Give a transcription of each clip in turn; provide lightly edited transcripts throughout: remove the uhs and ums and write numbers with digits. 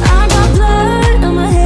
I got blood on my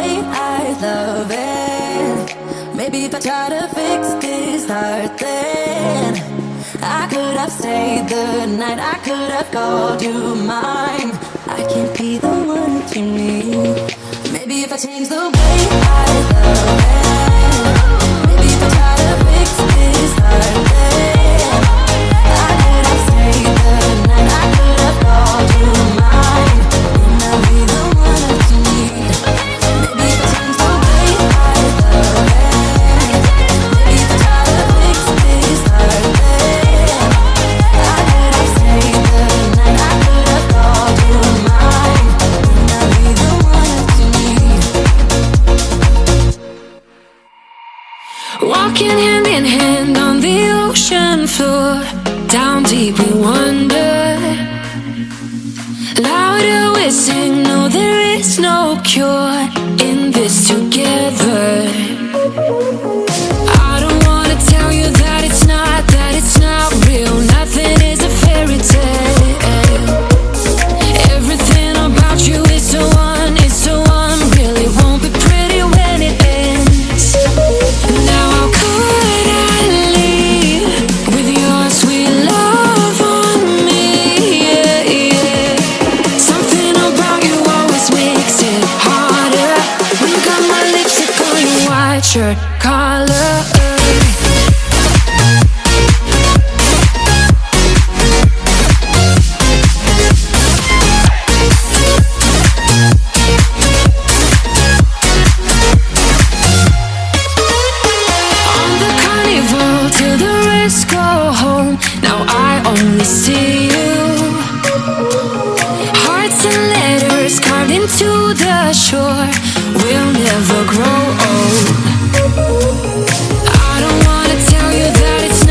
way I love it. Maybe if I try to fix this heart, then I could have stayed the night. I could have called you mine. I can't be the one that you need. Maybe if I change the way I love it. Maybe if I try to fix this heart, then I could have stayed the night. I could have called you mine. And I'll be the one that you need. Maybe if I change the way I love it. Maybe if I try to fix this heart, then I could have stayed the night. I could have called you mine. And I'll be the one that you need. Walking hand in hand on the ocean floor, down deep we wander. Louder we sing, no there is no cure in this together. I don't wanna tell you that it's not real. Nothing is a fairy tale. Everything about you is so unreal. It won't be pretty when it ends. Now how could I leave with your sweet love on me? Yeah, yeah. Something about you always makes it harder. When you got my lipstick on your white shirt collar. Till the rest go home. Now I only see you. Hearts and letters carved into the shore. We'll never grow old. I don't wanna tell you that it's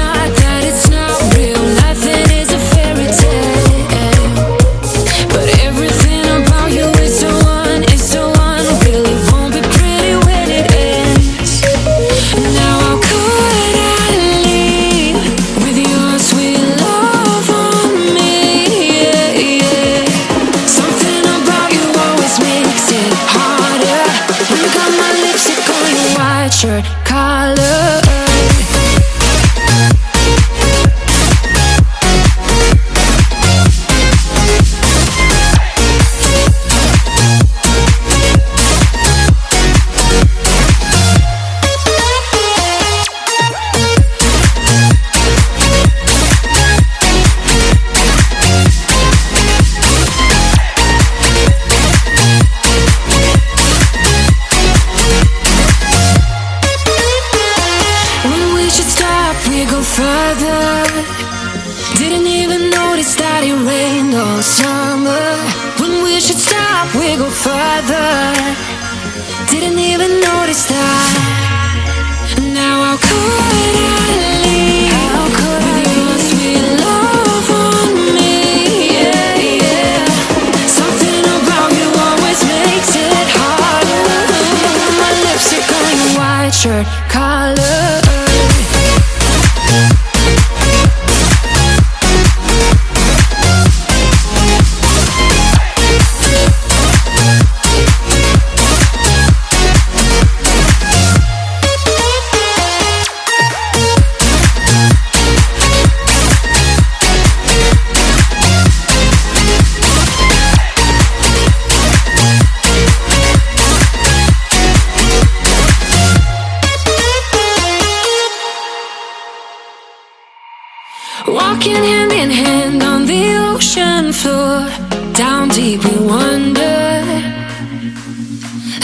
not real. Nothing is a fairy tale. But everything about you is so unreal. It won't be pretty when it ends. Now how could I leave with your sweet love on me? Yeah, yeah. Something about you always makes it harder. When you got my lipstick on your white shirt collar. We go further. Didn't even notice that it rained all summer. When we should stop, we go further. Didn't even notice that. Now how could I leave with your sweet love on me? Yeah, yeah. Something about you always makes it harder. My lipstick on your white shirt collar. Walking hand in hand on the ocean floor, down deep we wander.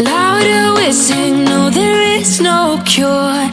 Louder we sing, no there is no cure